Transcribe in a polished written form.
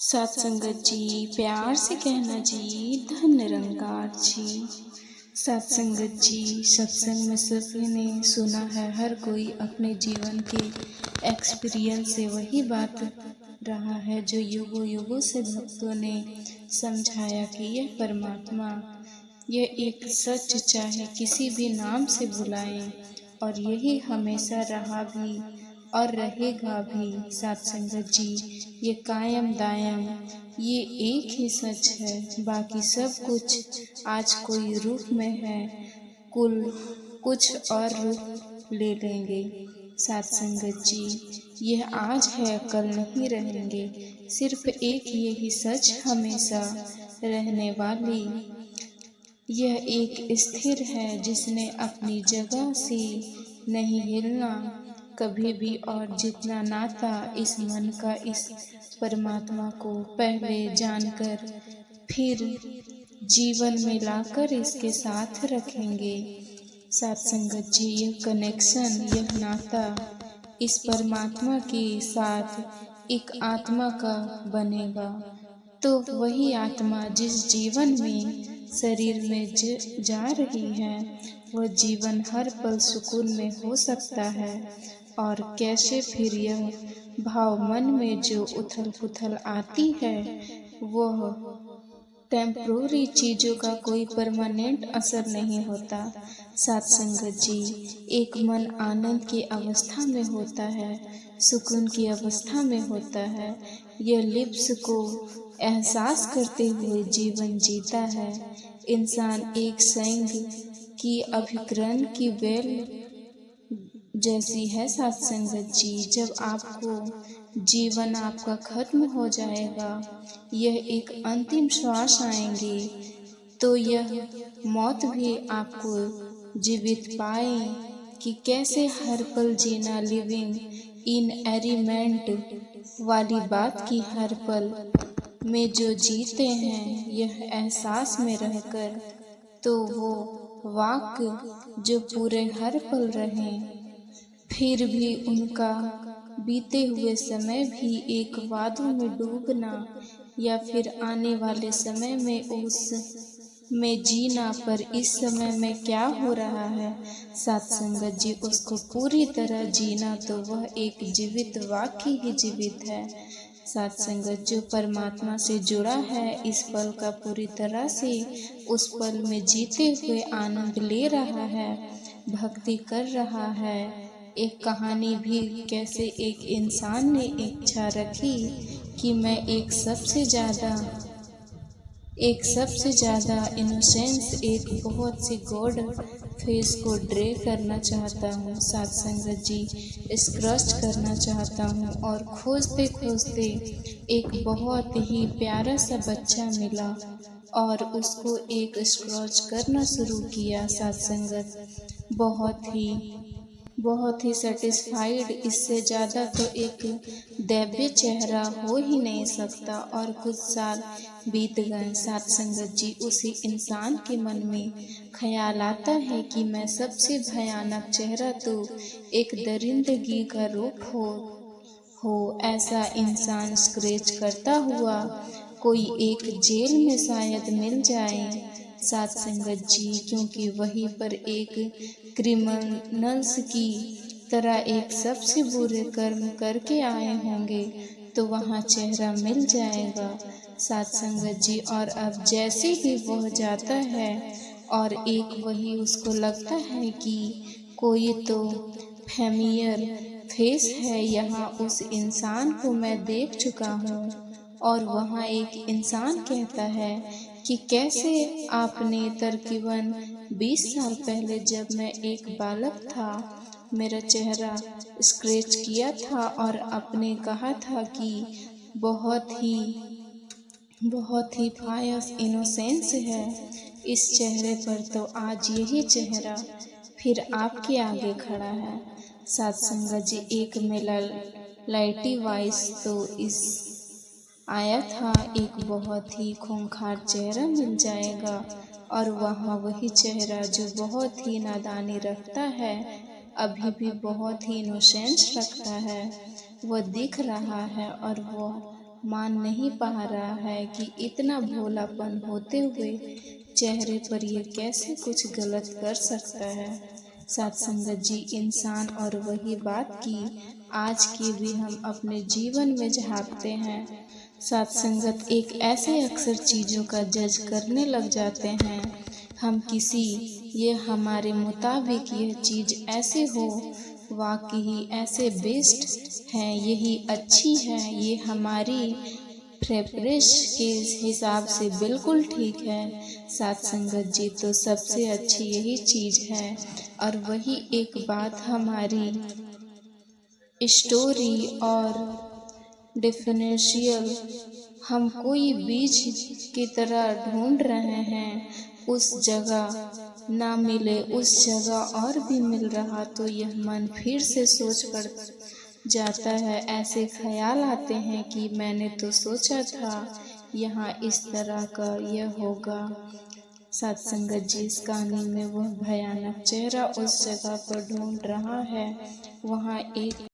सत्संगत जी प्यार से कहना जी, धन निरंकार जी। सत्संगत जी, सत्संग में सभी ने सुना है, हर कोई अपने जीवन के एक्सपीरियंस से वही बात रहा है जो युगों युगों से भक्तों ने समझाया कि यह परमात्मा, यह एक सच चाहे किसी भी नाम से बुलाएं, और यही हमेशा रहा भी और रहेगा भी। सत्संगत जी, ये कायम दायम, ये एक ही सच है, बाकी सब कुछ आज कोई रूप में है, कुल कुछ और रूप ले लेंगे। सत्संगत जी, यह आज है कल नहीं रहेंगे, सिर्फ एक यही सच हमेशा रहने वाली। यह एक स्थिर है जिसने अपनी जगह से नहीं हिलना कभी भी, और जितना नाता इस मन का इस परमात्मा को पहले जानकर फिर जीवन में लाकर इसके साथ रखेंगे। सत्संगत जी, यह कनेक्शन, यह नाता इस परमात्मा के साथ एक आत्मा का बनेगा, तो वही आत्मा जिस जीवन में शरीर में जा रही है, वह जीवन हर पल सुकून में हो सकता है। और कैसे फिर यह भाव मन में जो उथल पुथल आती है, वह टेम्पोररी चीजों का कोई परमानेंट असर नहीं होता। सत्संगत जी, एक मन आनंद की अवस्था में होता है, सुकून की अवस्था में होता है, यह लिप्स को एहसास करते हुए जीवन जीता है। इंसान एक संग की अभिकरण की बेल जैसी है। सत्संगत जी, जब आपको जीवन आपका खत्म हो जाएगा, यह एक अंतिम श्वास आएंगे, तो यह मौत भी आपको जीवित पाए कि कैसे हर पल जीना, लिविंग इन एरिमेंट वाली बात की हर पल में जो जीते हैं, यह एहसास में रहकर, तो वो वाक्य जो पूरे हर पल रहें, फिर भी उनका बीते हुए समय भी एक वादों में डूबना, या फिर आने वाले समय में उस में जीना, पर इस समय में क्या हो रहा है सत्संगत जी, उसको पूरी तरह जीना, तो वह एक जीवित वाक्य ही जीवित है। सत्संगत जो परमात्मा से जुड़ा है, इस पल का पूरी तरह से उस पल में जीते हुए आनंद ले रहा है, भक्ति कर रहा है। एक कहानी भी कैसे एक इंसान ने इच्छा रखी कि मैं एक सबसे ज़्यादा इनोसेंस, एक बहुत सी गॉड फेस को ड्रे करना चाहता हूँ। सत्संगत जी, स्क्रच करना चाहता हूँ, और खोजते खोजते एक बहुत ही प्यारा सा बच्चा मिला और उसको एक स्क्रच करना शुरू किया। सत्संगत बहुत ही सेटिस्फाइड, इससे ज़्यादा तो एक दैव्य चेहरा हो ही नहीं सकता। और कुछ साल बीत गए। सत्संगत जी, उसी इंसान के मन में ख्याल आता है कि मैं सबसे भयानक चेहरा तो एक दरिंदगी का रूप हो ऐसा इंसान स्क्रैच करता हुआ कोई एक जेल में शायद मिल जाए। सत्संगत जी, क्योंकि वहीं पर एक क्रिमिनल्स की तरह एक सबसे बुरे कर्म करके आए होंगे, तो वहाँ चेहरा मिल जाएगा। सत्संगत जी, और अब जैसे ही वह जाता है और एक वही उसको लगता है कि कोई तो फैमिलियर फेस है यहाँ, उस इंसान को मैं देख चुका हूँ। और वहाँ एक इंसान कहता है कि कैसे आपने तकरीबन 20 साल पहले, जब मैं एक बालक था, मेरा चेहरा स्क्रैच किया था और आपने कहा था कि बहुत ही फायस इनोसेंस है इस चेहरे पर, तो आज यही चेहरा फिर आपके आगे खड़ा है। सत्संगत जी, एक मेला लाइटी वाइस तो इस आया था, एक बहुत ही खूंखार चेहरा मिल जाएगा, और वहाँ वही चेहरा जो बहुत ही नादानी रखता है, अभी भी बहुत ही इनोसेंस रखता है, वह दिख रहा है, और वो मान नहीं पा रहा है कि इतना भोलापन होते हुए चेहरे पर ये कैसे कुछ गलत कर सकता है। साथ संगत जी, इंसान और वही बात की आज की भी हम अपने जीवन में झांकते हैं। साथ संगत एक ऐसे अक्सर चीज़ों का जज करने लग जाते हैं। हम किसी ये हमारे मुताबिक यह चीज़ ऐसे हो, वाकई ऐसे बेस्ट है, यही अच्छी है, ये हमारी प्रेफरेंस के हिसाब से बिल्कुल ठीक है। साथ संगत जी, तो सबसे अच्छी यही चीज़ है और वही एक बात हमारी स्टोरी और डिफरेंशियल हम कोई बीज की तरह ढूंढ रहे हैं, उस जगह ना मिले, उस जगह और भी मिल रहा तो यह मन फिर से सोच पड़ जाता है। ऐसे ख्याल आते हैं कि मैंने तो सोचा था यहाँ इस तरह का यह होगा। साथ संगत जी, इस कहानी में वह भयानक चेहरा उस जगह पर ढूंढ रहा है, वहाँ एक